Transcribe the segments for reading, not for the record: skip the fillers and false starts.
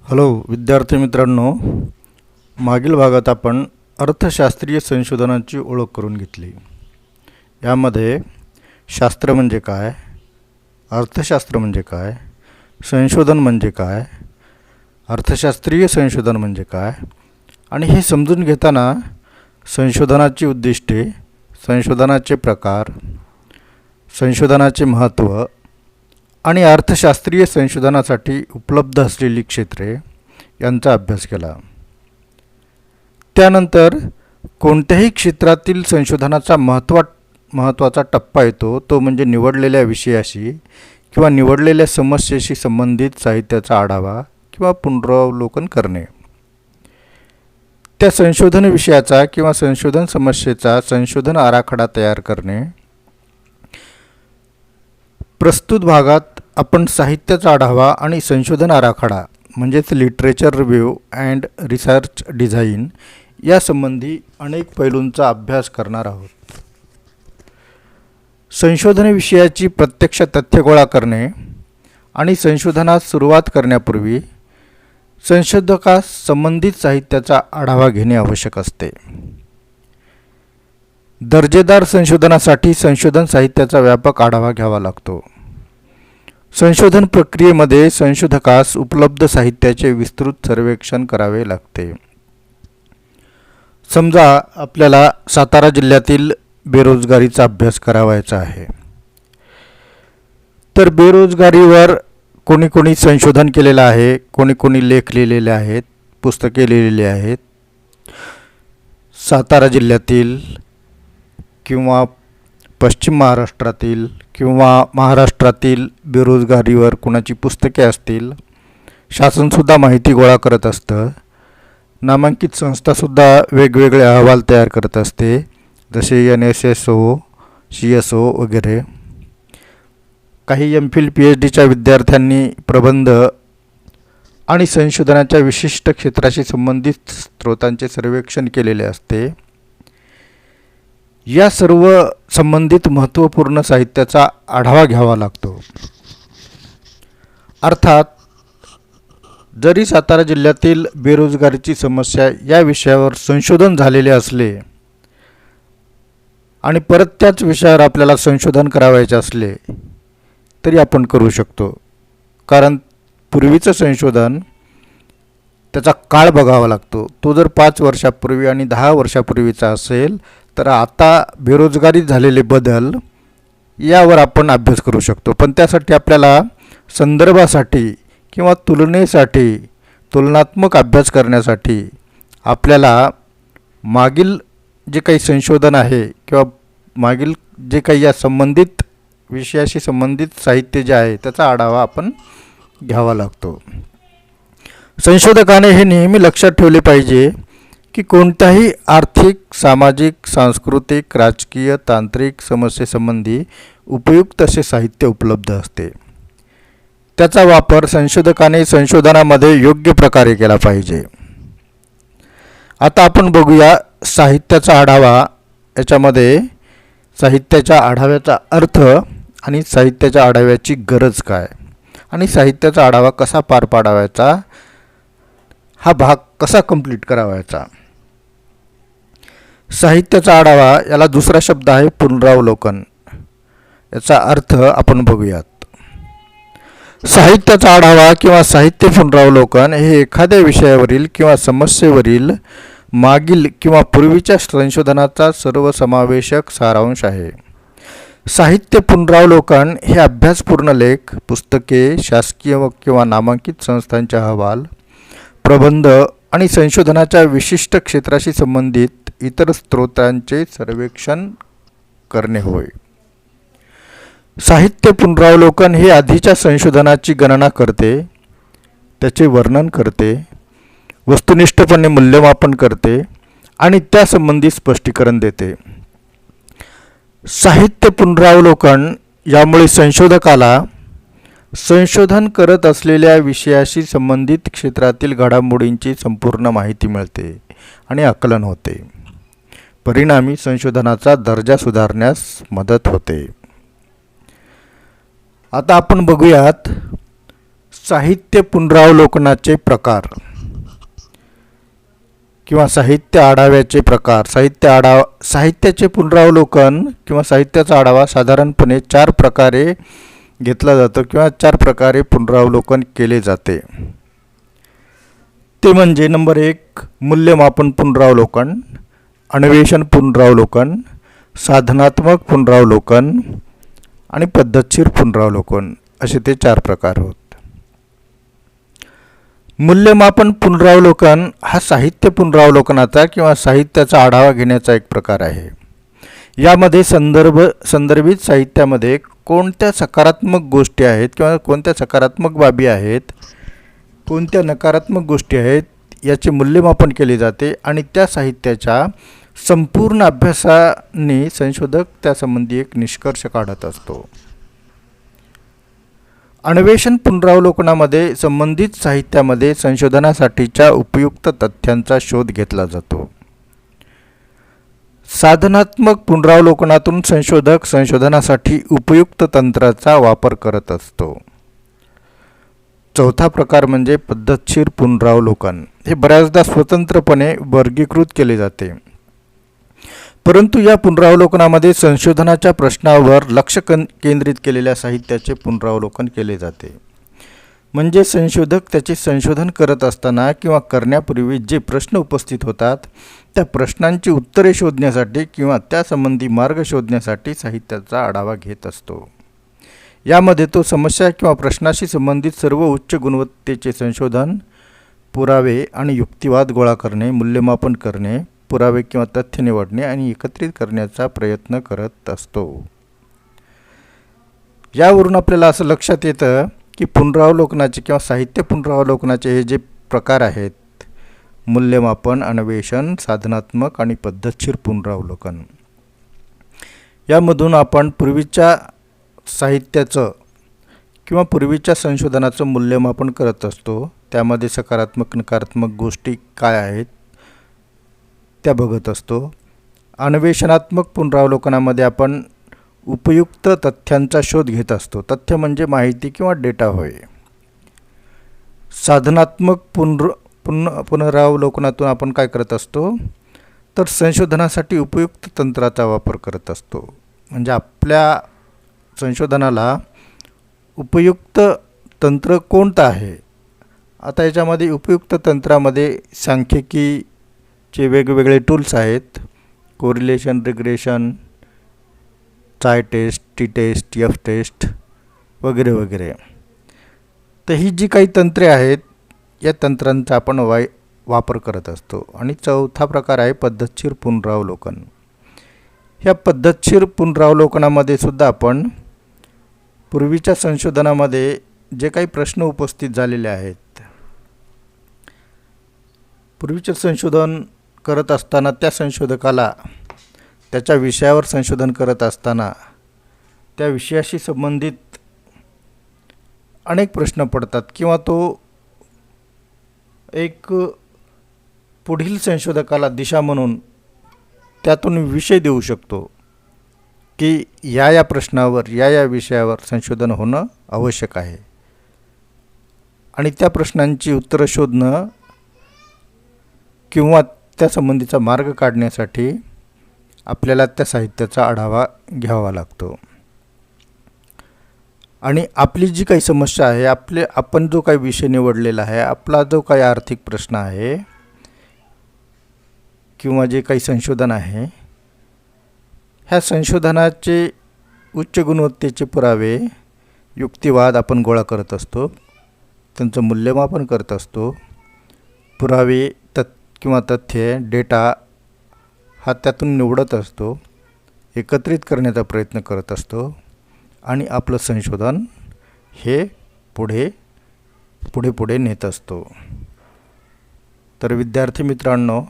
Hello विद्यार्थी मित्रांनो, मागील भागात आपण अर्थशास्त्रीय संशोधनाची ओळख करून घेतली. यामध्ये शास्त्र म्हणजे काय, अर्थशास्त्र म्हणजे काय, संशोधन म्हणजे काय, अर्थशास्त्रीय संशोधन म्हणजे काय आणि हे समजून घेताना संशोधनाची उद्दिष्टे, संशोधनाचे प्रकार, संशोधनाचे महत्त्व आणि अर्थशास्त्रीय संशोधनासाठी उपलब्ध असलेली क्षेत्रे यांचा अभ्यास केला. त्यानंतर कोणत्याही क्षेत्रातील संशोधनाचा महत्त्वाचा टप्पा येतो तो म्हणजे निवडलेल्या विषयाशी किंवा निवडलेल्या समस्येशी संबंधित साहित्याचा आढावा किंवा पुनरावलोकन करणे. त्या संशोधन विषयाचा किंवा संशोधन समस्येचा संशोधन आराखडा तयार करणे. प्रस्तुत भागात आपण साहित्याचा आढावा आणि संशोधन आराखडा म्हणजेच literature review and research design यासंबंधी अनेक पैलूंचा अभ्यास करणार आहोत. संशोधन विषयाची प्रत्यक्ष तथ्य गोळा करणे आणि संशोधनास सुरुवात करण्यापूर्वी संशोधकास संबंधित साहित्याचा आढावा घेणे आवश्यक असते. दर्जेदार संशोधनासाठी संशोधन साहित्याचा व्यापक आढावा घ्यावा लागतो. संशोधन प्रक्रियेमध्ये संशोधकास उपलब्ध साहित्याचे विस्तृत सर्वेक्षण करावे लागते. समजा आपल्याला सातारा जिल्ह्यातील बेरोजगारीचा अभ्यास करावायचा आहे, तर बेरोजगारीवर कोणी कोणी संशोधन केलेलं आहे, कोणी कोणी लेख लिहिलेले आहेत, पुस्तके लिहिलेली आहेत. सातारा जिल्ह्यातील किंवा पश्चिम महाराष्ट्रातील किंवा महाराष्ट्रातील बेरोजगारीवर कोणाची पुस्तके असतील. शासनसुद्धा माहिती गोळा करत असतं. नामांकित संस्थासुद्धा वेगवेगळे अहवाल तयार करत असते, जसे NSSO, CSO वगैरे. काही MPhil PhDच्या विद्यार्थ्यांनी प्रबंध आणि संशोधनाच्या विशिष्ट क्षेत्राशी संबंधित स्रोतांचे सर्वेक्षण केलेले असते. या सर्व संबंधित महत्त्वपूर्ण साहित्याचा आढावा घ्यावा लागतो. अर्थात जरी सातारा जिल्ह्यातील बेरोजगारीची समस्या या विषयावर संशोधन झालेले असले आणि परत त्याच विषयावर आपल्याला संशोधन करावायचे असले तरी आपण करू शकतो. कारण पूर्वीचं संशोधन त्याचा काळ बघावा लागतो. तो जर 5 वर्षापूर्वी आणि 10 वर्षापूर्वीचा असेल तर आता बेरोजगारीत झालेले बदल यावर आपण अभ्यास करू शकतो. पण त्यासाठी आपल्याला संदर्भासाठी किंवा तुलनेसाठी, तुलनात्मक अभ्यास करण्यासाठी आपल्याला मागील जे काही संशोधन आहे किंवा मागील जे काही या संबंधित विषयाशी संबंधित साहित्य जे आहे त्याचा आढावा आपण घ्यावा लागतो. संशोधकाने हे नेहमी लक्षात ठेवले पाहिजे की कोणत्याही आर्थिक, सामाजिक, सांस्कृतिक, राजकीय, तांत्रिक समस्येसंबंधी उपयुक्त असे साहित्य उपलब्ध असते. त्याचा वापर संशोधकाने संशोधनामध्ये योग्य प्रकारे केला पाहिजे. आता आपण बघूया साहित्याचा आढावा. याच्यामध्ये साहित्याच्या आढाव्याचा अर्थ आणि साहित्याच्या आढाव्याची गरज काय आणि साहित्याचा आढावा कसा पार पाडावायचा, हा भाग कसा कंप्लीट करावायचा. साहित्याचा आढावा याला दुसरा शब्द आहे पुनरावलोकन. याचा अर्थ आपण बघूयात. साहित्याचा आढावा किंवा साहित्य पुनरावलोकन हे एखाद्या विषयावरील किंवा समस्येवरील मागील किंवा पूर्वीच्या संशोधनाचा सर्वसमावेशक सारांश आहे. साहित्य पुनरावलोकन हे अभ्यासपूर्ण लेख, पुस्तके, शासकीय किंवा नामांकित संस्थांचे अहवाल, प्रबंध आणि संशोधनाच्या विशिष्ट क्षेत्राशी संबंधित इतर स्रोतांचे सर्वेक्षण करणे होय. साहित्य पुनरावलोकन हे आधीच्या संशोधनाची गणना करते, त्याचे वर्णन करते, वस्तुनिष्ठपणे मूल्यमापन करते आणि त्यासंबंधी स्पष्टीकरण देते. साहित्य पुनरावलोकन यामुळे संशोधकाला संशोधन करत असलेल्या विषयाशी संबंधित क्षेत्रातील घडामोडींची संपूर्ण माहिती मिळते आणि आकलन होते. परिणामी संशोधनाचा दर्जा सुधारण्यास मदत होते. आता आपण बघूयात साहित्य पुनरावलोकनाचे प्रकार किंवा साहित्य आढाव्याचे प्रकार. साहित्याचे पुनरावलोकन किंवा साहित्याचा आढावा साधारणपणे 4 प्रकारे घेतला जातो किंवा 4 प्रकारे पुनरावलोकन केले जाते. ते म्हणजे नंबर 1 मूल्यमापन पुनरावलोकन, अन्वेषण पुनरावलोकन, साधनात्मक पुनरावलोकन आणि पद्धतशीर पुनरावलोकन असे ते 4 प्रकार होत. मूल्यमापन पुनरावलोकन हा साहित्य पुनरावलोकनाचा किंवा साहित्याचा आढावा घेण्याचा एक प्रकार आहे. यामध्ये संदर्भित साहित्यामध्ये कोणत्या सकारात्मक गोष्टी आहेत किंवा कोणत्या सकारात्मक बाबी आहेत, कोणत्या नकारात्मक गोष्टी आहेत याचे मूल्यमापन केले जाते आणि त्या साहित्याच्या संपूर्ण अभ्यासाने संशोधक त्यासंबंधी एक निष्कर्ष काढत असतो. अन्वेषण पुनरावलोकनामध्ये संबंधित साहित्यामध्ये संशोधनासाठीच्या उपयुक्त तथ्यांचा शोध घेतला जातो. साधनात्मक पुनरावलोकनातून संशोधक संशोधनासाठी उपयुक्त तंत्राचा वापर करत असतो. चौथा प्रकार म्हणजे पद्धतशीर पुनरावलोकन. हे बऱ्याचदा स्वतंत्रपणे वर्गीकृत केले जाते, परंतु या पुनरावलोकनामध्ये संशोधनाच्या प्रश्नावर लक्ष केंद्रित केलेल्या साहित्याचे पुनरावलोकन केले जाते. म्हणजे संशोधक त्याचे संशोधन करत असताना किंवा करण्यापूर्वी जे प्रश्न उपस्थित होतात त्या प्रश्नांची उत्तरे शोधण्यासाठी किंवा त्यासंबंधी मार्ग शोधण्यासाठी साहित्याचा आढावा घेत असतो. यामध्ये तो समस्या किंवा प्रश्नाशी संबंधित सर्व उच्च गुणवत्तेचे संशोधन, पुरावे आणि युक्तिवाद गोळा करणे, मूल्यमापन करणे, पुरावे किंवा तथ्य निवडणे आणि एकत्रित करण्याचा प्रयत्न करत असतो. यावरून आपल्याला असं लक्षात येतं की पुनरावलोकनाचे किंवा साहित्य पुनरावलोकनाचे हे जे प्रकार आहेत, मूल्यमापन, अन्वेषण, साधनात्मक आणि पद्धतशीर पुनरावलोकन, यामधून आपण पूर्वीच्या साहित्याचं किंवा पूर्वीच्या संशोधनाचं मूल्यमापन करत असतो. त्यामध्ये सकारात्मक नकारात्मक गोष्टी काय आहेत त्या बघत असतो. अन्वेषणात्मक पुनरावलोकनामध्ये आपण उपयुक्त तथ्यांचा शोध घेत असतो. तथ्य म्हणजे माहिती किंवा डेटा होय. साधनात्मक पुनरावलोकनातून आपण काय करत असतो तर संशोधनासाठी उपयुक्त तंत्राचा वापर करत असतो. म्हणजे आपल्या संशोधनाला उपयुक्त तंत्र कोणतं आहे. आता याच्यामध्ये उपयुक्त तंत्रामध्ये सांख्यिकीचे वेगवेगळे टूल्स आहेत. Correlation, regression, chi test, T test, F test वगैरे वगैरे. तर ही जी काही तंत्रे आहेत या तंत्रांचा आपण वापर करत असतो. आणि चौथा प्रकार आहे पद्धतशीर पुनरावलोकन. ह्या पद्धतशीर पुनरावलोकनामध्ये सुद्धा आपण पूर्वीच्या संशोधनामध्ये जे काही प्रश्न उपस्थित झालेले आहेत, पूर्वीचे संशोधन करत असताना त्या संशोधकाला त्याच्या विषयावर संशोधन करत असताना त्या विषयाशी संबंधित अनेक प्रश्न पडतात किंवा तो एक पुढील संशोधकाला दिशा म्हणून त्यातून विषय देऊ शकतो की या प्रश्नावर या विषयावर संशोधन होणं आवश्यक आहे. आणि त्या प्रश्नांची उत्तरं शोधणं किंवा त्या संबंधीचा मार्ग काढण्यासाठी आपल्याला त्या साहित्याचा आढावा घ्यावा लागतो. आणि आपली जी काही समस्या आहे, आपण जो काही विषय निवडलेला आहे, आपला जो काही आर्थिक प्रश्न आहे किंवा जे काही संशोधन आहे, ह्या संशोधनाचे उच्च गुणवत्तेचे पुरावे, युक्तिवाद आपण गोळा करत असतो, त्यांचं मूल्यमापन करत असतो. पुरावे किंवा तथ्य, डेटा हा त्यातून निवडत असतो, एकत्रित करण्याचा प्रयत्न करत असतो आणि आपलं संशोधन हे पुढे नेत असतो. तर विद्यार्थी मित्रांनो,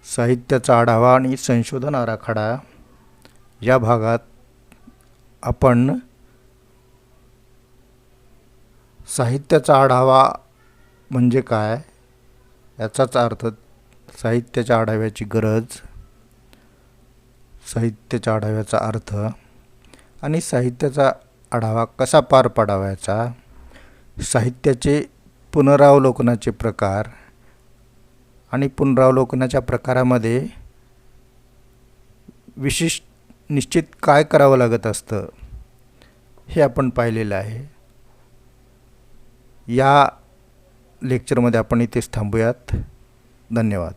साहित्याचा आढावा आणि संशोधन आराखडा या भागात आपण साहित्याचा आढावा म्हणजे काय याचाच अर्थ, साहित्याच्या आढाव्याची गरज, साहित्याच्या आढाव्याचा अर्थ आणि साहित्याचा आढावा कसा पार पाडावायचा साहित्याचे पुनरावलोकनाचे प्रकार आणि पुनरावलोकनाच्या प्रकारामध्ये विशिष्ट निश्चित काय करावं लागत असतं हे आपण पाहिलेलं आहे. या लेक्चरमध्ये आपण इथेच थांबूयात. धन्यवाद.